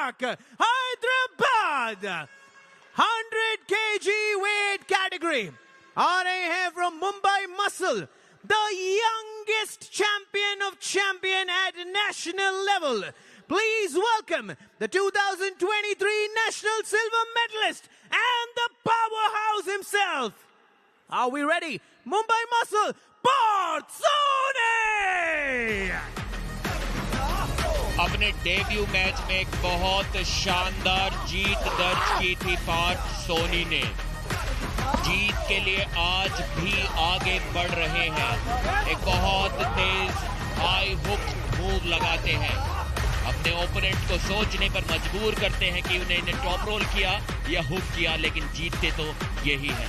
Hyderabad 100 kg weight category आ रहे हैं from Mumbai Muscle, the youngest champion of champion at national level. Please welcome the 2023 national silver medalist and the powerhouse himself. Are we ready? Mumbai Muscle, Parth Soni! अपने debut match में एक बहुत शानदार जीत दर्ज की थी पार्थ सोनी ने। जीत के लिए आज भी आगे बढ़ रहे हैं। एक बहुत तेज हाई हुक मूव लगाते हैं, अपने ओपोनेंट को सोचने पर मजबूर करते हैं कि उन्हें टॉप रोल किया या हुक किया, लेकिन जीतते तो यही है।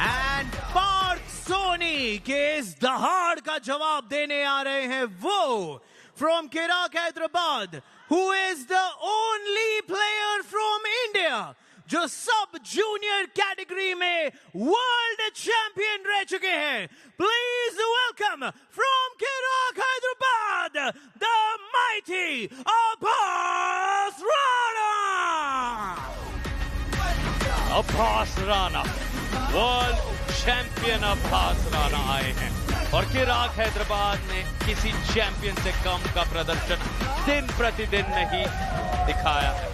And Parth Soni के इस दहाड़ का जवाब देने आ रहे हैं वो from Kerak, Hyderabad, who is the only player from India जो सब जूनियर कैटेगरी में वर्ल्ड चैंपियन रह चुके हैं। Please welcome from Kerak, Hyderabad, the mighty Abbas Rana. Abbas Rana, world champion Abbas Rana आए हैं और केराक हैदराबाद ने किसी चैंपियन से कम का प्रदर्शन दिन प्रतिदिन नहीं दिखाया है।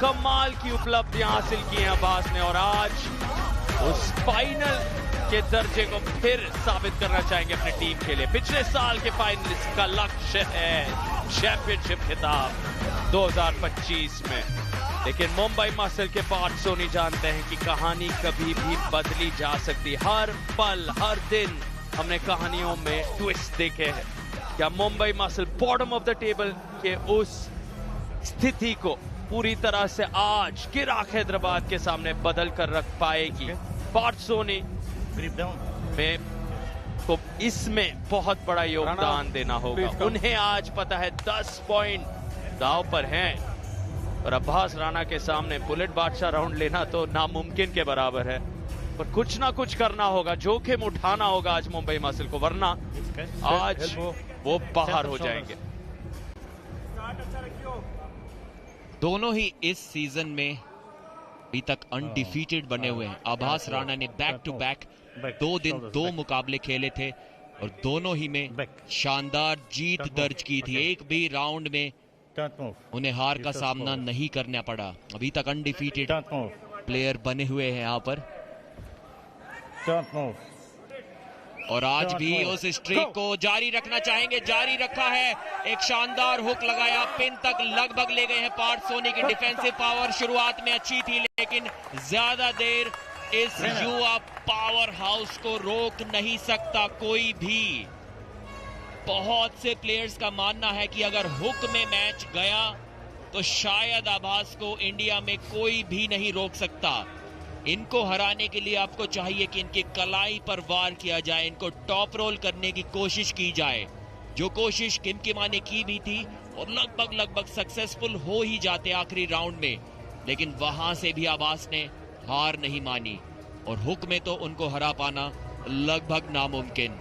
कमाल की उपलब्धियां हासिल की हैं अब्बास ने और आज उस फाइनल के दर्जे को फिर साबित करना चाहेंगे अपनी टीम के लिए। पिछले साल के फाइनलिस्ट का लक्ष्य है चैंपियनशिप खिताब 2025 में, लेकिन मुंबई मसल के पार्थ सोनी जानते हैं कि कहानी कभी भी बदली जा सकती। हर पल हर दिन हमने कहानियों में ट्विस्ट देखे हैं। क्या Mumbai muscle bottom of the table के उस स्थिति को पूरी तरह से आज केराक हैदराबाद के सामने बदल कर रख पाएगी? पार्थ सोनी में को इसमें बहुत बड़ा योगदान देना होगा। उन्हें आज पता है 10 पॉइंट दांव पर हैं और अब्बास राणा के सामने बुलेट बादशाह राउंड लेना तो नामुमकिन के बराबर है, पर कुछ ना कुछ करना होगा, जोखिम उठाना होगा आज मुंबई मसल को, वरना आज वो बाहर हो जाएंगे। दोनों ही इस सीजन में अभी तक अनडिफीटेड बने हुए हैं। अब्बास राणा ने बैक टू बैक 2 दिन 2 मुकाबले खेले थे और दोनों ही में शानदार जीत दर्ज की थी। एक भी राउंड में उन्हें हार का सामना नहीं करना पड़ा। अभी तक अनडिफीटेड प्लेयर बने हुए हैं यहाँ पर और आज भी उस स्ट्रीक को जारी रखना चाहेंगे। जारी रखा है, एक शानदार हुक लगाया, पिन तक लगभग ले गए हैं। पार्थ सोनी की डिफेंसिव पावर शुरुआत में अच्छी थी, लेकिन ज्यादा देर इस युवा पावर हाउस को रोक नहीं सकता कोई भी। बहुत से प्लेयर्स का मानना है कि अगर हुक में मैच गया तो शायद अब्बास को इंडिया में कोई भी नहीं रोक सकता। इनको हराने के लिए आपको चाहिए कि इनकी कलाई पर वार किया जाए, इनको टॉप रोल करने की कोशिश की जाए, जो कोशिश किमकिमा ने की भी थी और लगभग सक्सेसफुल हो ही जाते आखिरी राउंड में, लेकिन वहां से भी अब्बास ने हार नहीं मानी और हुक में तो उनको हरा पाना लगभग नामुमकिन।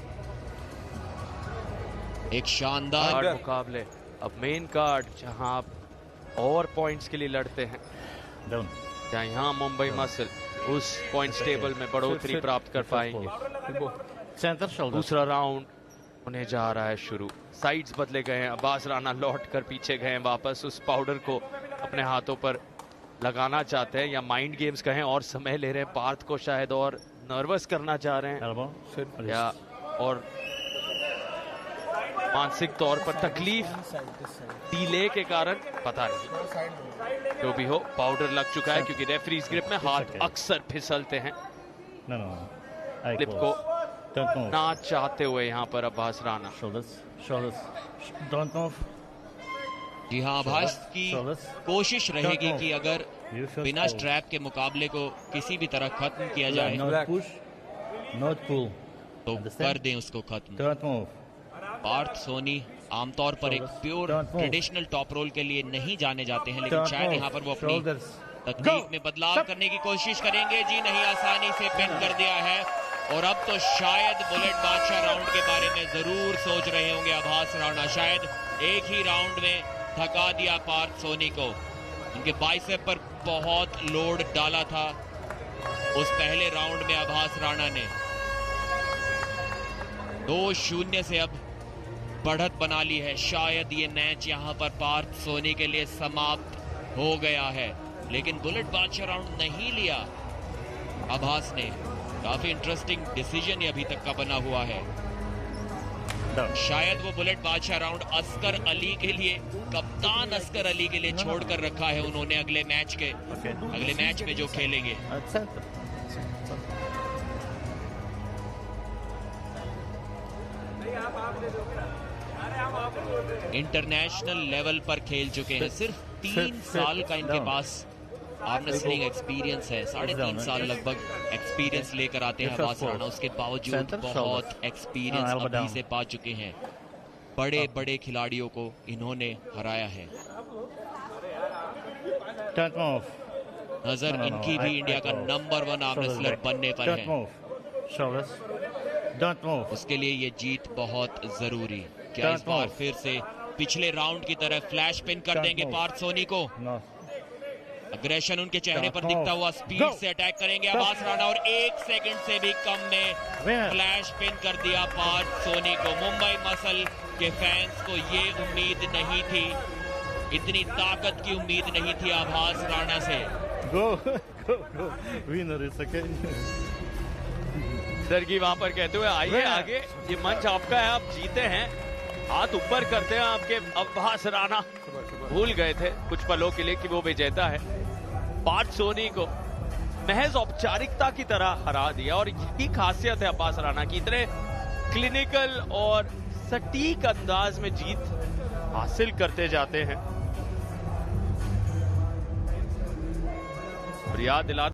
एक शानदार मुकाबले। अब मेन कार्ड जहां आप और पॉइंट्स के लिए लड़ते हैं, जहां यहाँ मुंबई मसल उस पॉइंट्स टेबल में बढ़ोतरी प्राप्त कर पाएंगे। दूसरा राउंड उन्हें जा रहा है शुरू। साइड्स बदले गए हैं, अब्बास राणा लौट कर पीछे गए हैं वापस, उस पाउडर को अपने हाथों पर लगाना चाहते हैं या माइंड गेम्स कहें और समय ले रहे हैं। पार्थ को शायद और नर्वस करना चाह रहे हैं या और मानसिक तौर पर तकलीफ डीले के कारण, पता नहीं। जो भी हो, पाउडर लग चुका है क्योंकि रेफरीज ग्रिप में हाथ अक्सर फिसलते हैं। क्लिप को ना चाहते हुए यहाँ पर अब्बास राणा। जी हाँ, अब्बास की कोशिश रहेगी कि अगर बिना स्ट्रैप के मुकाबले को किसी भी तरह खत्म किया जाए तो कर दें उसको खत्म। पार्थ सोनी आमतौर पर एक प्योर ट्रेडिशनल टॉप रोल के लिए नहीं जाने जाते हैं, लेकिन शायद यहाँ पर वो अपनी तकनीक में बदलाव करने की कोशिश करेंगे। जी नहीं, आसानी से पिन कर दिया है और अब तो शायद बुलेट बादशाह राउंड के बारे में जरूर सोच रहे होंगे आभास राणा। शायद एक ही राउंड में थका दिया पार्थ सोनी को। उनके बाइसेप पर बहुत लोड डाला था उस पहले राउंड में आभास राणा ने। 2-0 से अब बढ़त बना ली है। शायद ये मैच यहां पर पार्थ सोनी के लिए समाप्त हो गया है, लेकिन बुलेट बादशाह राउंड नहीं लिया आभास ने। काफी इंटरेस्टिंग डिसीजन ये अभी तक का बना हुआ है। शायद वो बुलेट बादशाह राउंड अस्कर अली के लिए, कप्तान अस्कर अली के लिए छोड़कर रखा है उन्होंने अगले मैच में जो खेलेंगे। इंटरनेशनल लेवल पर खेल चुके हैं। सिर्फ 3 साल का इनके पास आर्म रेसलिंग एक्सपीरियंस है। 3.5 साल लगभग एक्सपीरियंस लेकर आते हैं आभास राणा। उसके बावजूद बहुत एक्सपीरियंस अभी से पा चुके हैं। बड़े बड़े खिलाड़ियों को इन्होंने हराया है। नजर इनकी भी इंडिया का नंबर 1 आर्म रेसलर बनने पर है। उसके लिए ये जीत बहुत जरूरी। क्या इस बार फिर से पिछले राउंड की तरह फ्लैश पिन कर देंगे पार्थ सोनी को? अग्रेशन उनके चेहरे पर दिखता हुआ स्पीड से अटैक करेंगे आभास राणा और 1 सेकंड से भी कम में फ्लैश पिन कर दिया पार्थ सोनी को। मुंबई मसल के फैंस को ये उम्मीद नहीं थी, इतनी ताकत की उम्मीद नहीं थी आभास राणा से। सरगी वहां पर कहते हुए आइए आगे, ये मंच आपका है, आप जीते हैं, हाथ ऊपर करते हैं आपके। आभास राणा भूल गए थे कुछ पलों के लिए कि वो विजेता है। पार्थ सोनी को महज औपचारिकता की तरह हरा दिया और यही खासियत है आभास राणा की, इतने क्लिनिकल और सटीक अंदाज में जीत हासिल करते जाते हैं। और याद दिला